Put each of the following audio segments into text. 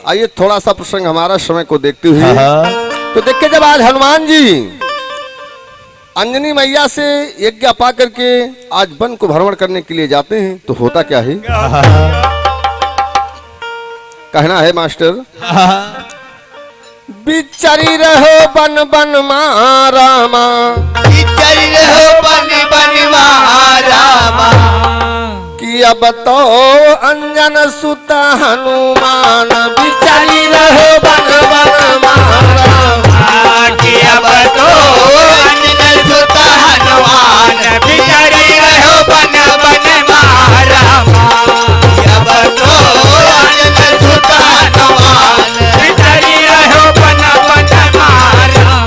आइए थोड़ा सा प्रसंग हमारा समय को देखते हुए तो देखिए, जब आज हनुमान जी अंजनी मैया से यज्ञ पा करके आज वन को भ्रमण करने के लिए जाते हैं तो होता क्या है, कहना है मास्टर, बिचारी रहो बन बन मारामा, बिचारी रहो बन बन मारामा, कि अब तो अंजन सुत हनुमान, बिचारी रहो बन बन मारामा, कि अब तो अंजन सुत हनुमान, बिचारी रहो बन बन मारामा, कि अब तो अंजन सुत हनुमान, बिचारी रहो बन बन मारामा।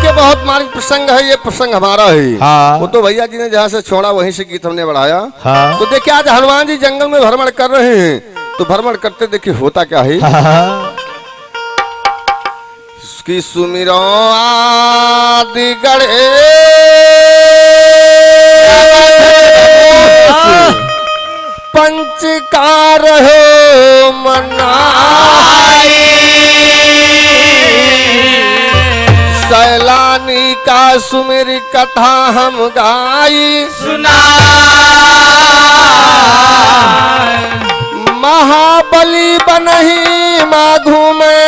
बहुत मार्ग प्रसंग है, ये प्रसंग हमारा है। हाँ। वो तो भैया जी ने जहाँ से छोड़ा वहीं से गीत हमने बढ़ाया। हाँ। तो देखिए आज हनुमान जी जंगल में भ्रमण कर रहे हैं, तो भ्रमण करते देखिए होता क्या है, कि सुमिरो आदि गढ़े पंचकार हो मनाई, सैलानी का सुमिर कथा हम गाई सुना, महाबली बनही माँ घूमे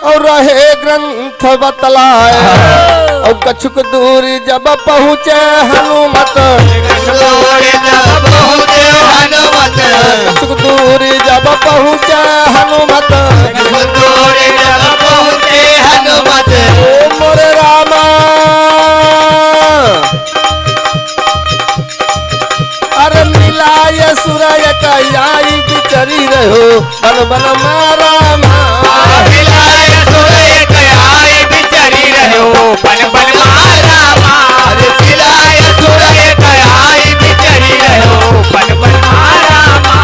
और रहे ग्रंथ बतलाए, और कछुक दूरी जब पहुँचे हनुमत, कछुक दूरी जब पहुँचे हनुमत, ओ मोरे रामा अरे मिलाए सुरय कयाई, बिचरी रहो बन बन मारा मारा, मिलाए सुरय कयाई, बिचरी रहो बन बन मारामा, मिलाए सुरय कयाई, बिचरी रहो बन बन मारामा।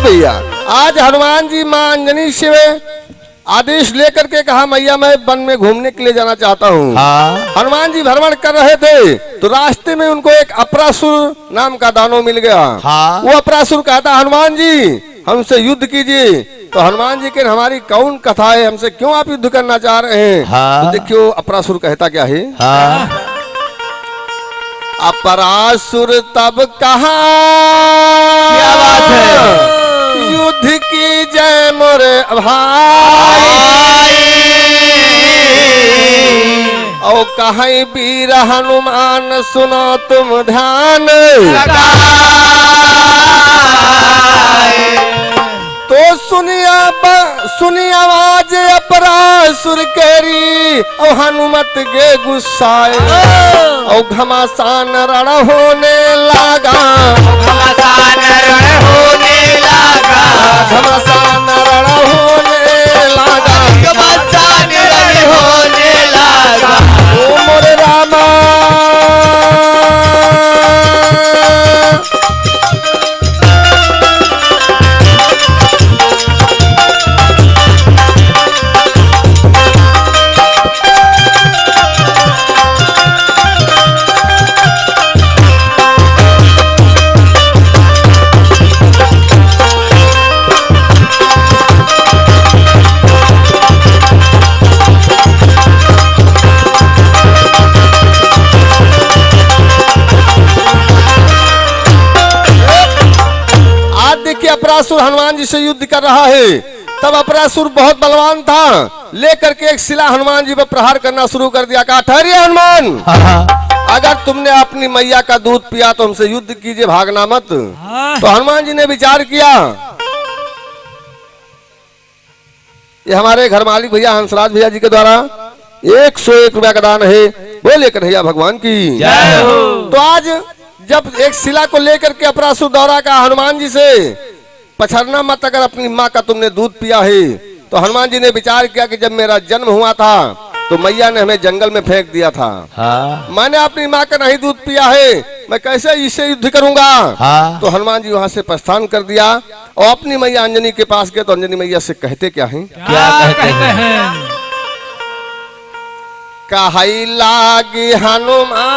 भैया आज हनुमान जी माँ अंजनी से आदेश लेकर के कहा, मैया मैं वन में घूमने के लिए जाना चाहता हूँ। हनुमान जी भ्रमण कर रहे थे तो रास्ते में उनको एक अपरासुर नाम का दानव मिल गया। वो अपरासुर कहता, हनुमान जी हमसे युद्ध कीजिए। तो हनुमान जी के हमारी कौन कथा है, हमसे क्यों आप युद्ध करना चाह रहे हैं। तो देखियो अपरासुर कहता क्या है, अपरासुर तब कहा, क्या बात है, युद्ध की जय मोरे भाई, ओ कहीं वीर हनुमान सुनो तुम ध्यान, तो सुनी आवाज अपरासुर केरी, और हनुमत के गुस्साए, और घमासान रण होने लगा, घमासान रण होने लगा, घमासान रण होने लगा, घमासान रण होने लगा, ओ मोरे रामा अपरासुर हनुमान जी से युद्ध कर रहा है। तब अपरासुर बहुत बलवान था, लेकर के एक शिला हनुमान जी पर प्रहार करना शुरू कर दिया। कहा ठहरिए हनुमान, अगर तुमने अपनी मैया का दूध पिया तो हमसे युद्ध कीजिए, भागना मत। तो हनुमान जी ने विचार किया, ये हमारे घर मालिक भैया हंसराज भैया जी के द्वारा 101 रुपया का दान है, वो लेकर भैया भगवान की। तो आज जब एक शिला को लेकर के अपरासुर दौरा का हनुमान जी से, पछड़ना मत अगर अपनी माँ का तुमने दूध पिया है। तो हनुमान जी ने विचार किया कि जब मेरा जन्म हुआ था तो मैया ने हमें जंगल में फेंक दिया था। मैंने अपनी माँ का नहीं दूध पिया है, मैं कैसे इससे युद्ध करूंगा। तो हनुमान जी वहां से प्रस्थान कर दिया और अपनी मैया अंजनी के पास गए। तो अंजनी मैया से कहते क्या हैं? क्या कहते हैं? कहाई लागी हनुमान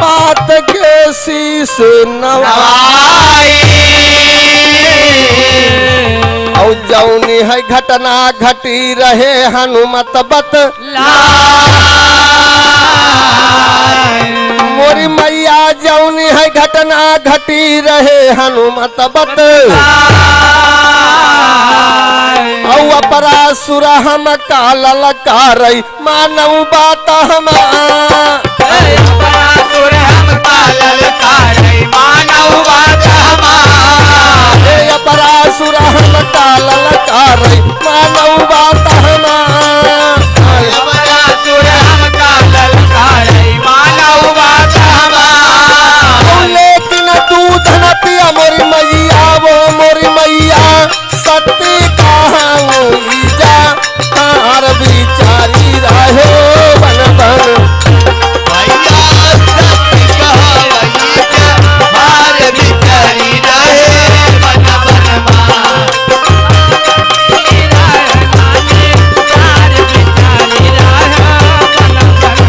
मात के शीस नवाई, और जौनी है घटना घटी रहे हनुमत बत मोरी मैया, जौनी है घटना घटी रहे हनुमत बत, औ अपरासुर हम काल लकारई मानव बात हमार, अपरासुर हम काल लकारई मानव बात हमार, अपरासुर हम काल लकारई मानव बात हमार, अपरासुर हम काल लकारई मानव बात हमार। लेकिन दूध न पिया मोरी मैया, वो मोरी मैया सत्य कहाँ जा, हार बिचारी रहे बन बन, भैया सत्य कहवई हार बिचारी रहे बन बन मां, हार बिचारी रहे बन बन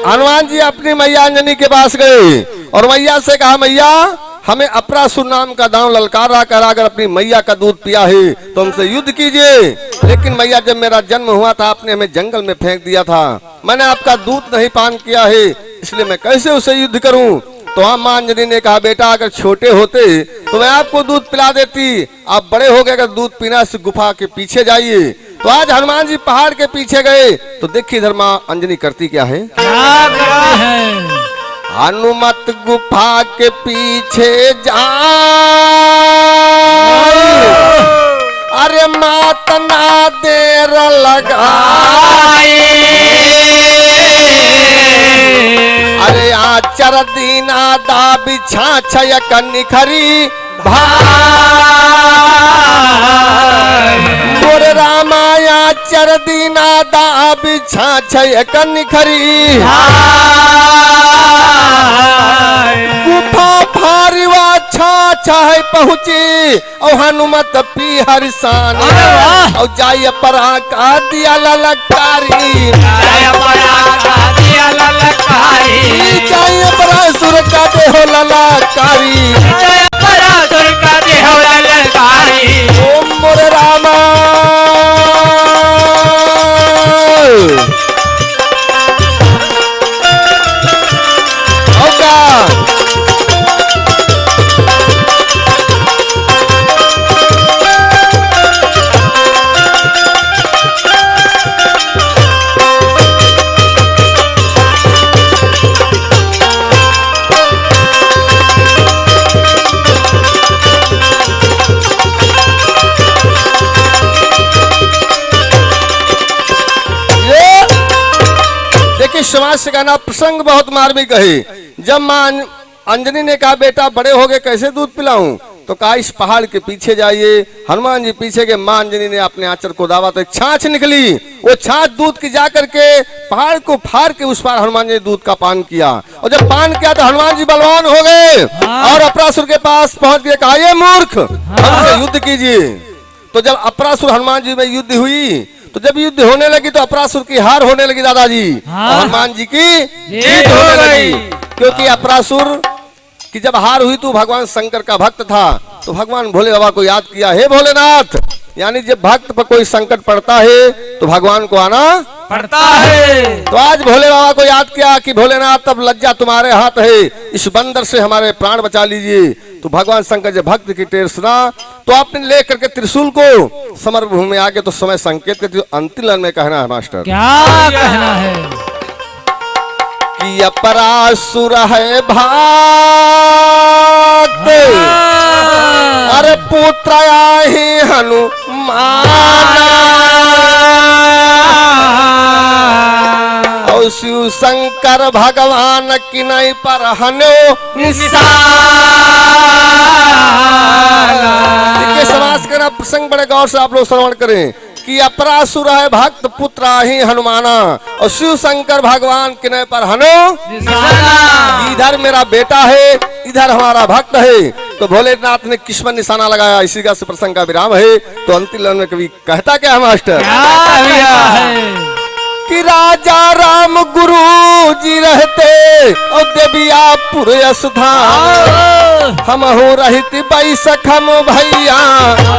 हनुमान जी अपनी मैया अंजनी के पास गए और मैया से कहा, मैया हमें अपरासुर नाम का दांव ललकारा कर अगर अपनी मैया का दूध पिया है तो हमसे युद्ध कीजिए। लेकिन मैया जब मेरा जन्म हुआ था आपने हमें जंगल में फेंक दिया था, मैंने आपका दूध नहीं पान किया है, इसलिए मैं कैसे उसे युद्ध करूं। तो हाँ मां अंजनी ने कहा, बेटा अगर छोटे होते तो मैं आपको दूध पिला देती, आप बड़े हो गए, अगर दूध पीना इस गुफा के पीछे जाइए। तो आज हनुमान जी पहाड़ के पीछे गए तो देखिए इधर मां अंजनी करती क्या है? हनुमत गुफा के पीछे जा, अरे मात ना देर लगाई, अरे आचर दीना दा बिछा छय कनिखरी मोर रामाया चर दीना दा बिछा छय कनिखरी, गुफा फारिवा छा छाय पहुँची और हनुमत पी हरिसानी, और जाय परा का दिया ललकारी, जाय परा का दिया ललकारी, जाय परासुर का देहो ललकारी, जाय परासुर का देहो ललकारी, ओम मोर रामा समाज से कहना प्रसंग बहुत मार्मिक है। जब मां अंजनी ने कहा, बेटा बड़े हो गए कैसे दूध पिलाऊं, तो कहा इस पहाड़ के पीछे जाइए। हनुमान जी पीछे गए, मां अंजनी ने अपने आंचल को दावा तो एक छाछ निकली, वो छाछ दूध की जा करके पहाड़ को फाड़ के उस पार हनुमान जी ने दूध का पान किया। और जब पान किया तो हनुमान जी बलवान हो गए और अपरासुर के पास पहुंच गए, कहा ये मूर्ख हमसे युद्ध कीजिए। तो जब अपरासुर हनुमान जी में युद्ध हुई तो जब युद्ध होने लगी तो अपरासुर की हार होने लगी दादाजी, हाँ। और हनुमान जी की जीत हो गई। क्योंकि अपरासुर की जब हार हुई तो भगवान शंकर का भक्त था, तो भगवान भोले बाबा को याद किया, हे भोलेनाथ, यानी जब भक्त पर कोई संकट पड़ता है तो भगवान को आना पड़ता है। तो आज भोले बाबा को याद किया कि भोलेनाथ अब लज्जा तुम्हारे हाथ है, इस बंदर से हमारे प्राण बचा लीजिए। तो भगवान शंकर जब भक्त की टेर सुना तो आपने लेकर के त्रिशूल को समरभूमि में आके तो समय संकेत करती अंतिम लाइन में कहना है मास्टर, क्या कहना है? कि अपरासुर है भक्त, अरे पुत्र ही हनुमान, और शिव शंकर भगवान की नहीं पर हनो देखिए समाज का प्रसंग बड़े गौर से आप लोग श्रवण करें कि अपरासुर है भक्त पुत्र ही हनुमाना, और शिव शंकर भगवान के नए पर हनो, इधर मेरा बेटा है, इधर हमारा भक्त है। तो भोलेनाथ ने किस्मत निशाना लगाया, इसी का प्रसंग का विराम है। तो अंतिम लाइन में कभी कहता क्या है मास्टर, कि राजा राम गुरु जी रहते और देवियापुर स्थान, हम हो रहित बाई सखम भैया,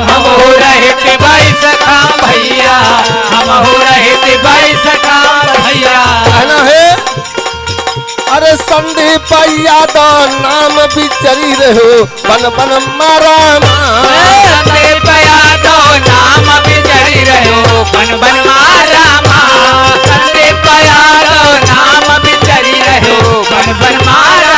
हम हो रहे थे भाई सखा भैया, हम हो रहे थे भाई सखा भैया। कहना है, अरे संदीप यादव नाम बिचरी रहो बन बन मारा संदीप यादव नाम बिचरी रहो बन बन मारा, संदीप यादव नाम बिचरी रहो बन बन मारा।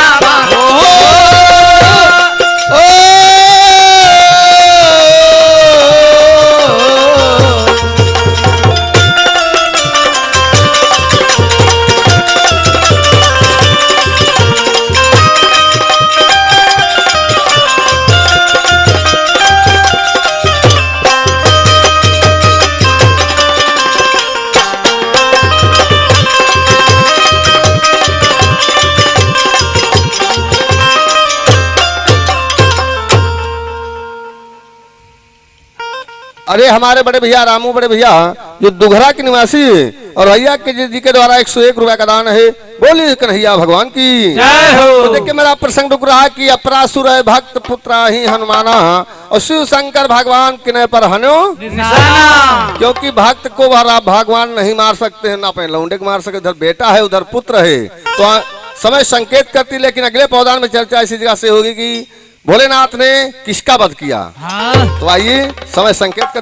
अरे हमारे बड़े भैया रामू बड़े भैया जो दुघरा के निवासी और भैया के जी के द्वारा 101 रुपए का दान है, बोलिए कन्हैया भगवान की जय हो। तो देखिए मेरा प्रसंग रुक रहा कि अपरासुर है भक्त पुत्र ही हनुमाना, और शिव शंकर भगवान किने पर हनो, क्योंकि भक्त को भगवान नहीं मार सकते हैं, ना अपने लौंडे को मार सकते, उधर बेटा है उधर पुत्र है। तो समय संकेत करती, लेकिन अगले पौधान में चर्चा इसी जगह से होगी कि भोलेनाथ ने किसका वध किया। तो आइए समय संकेत करती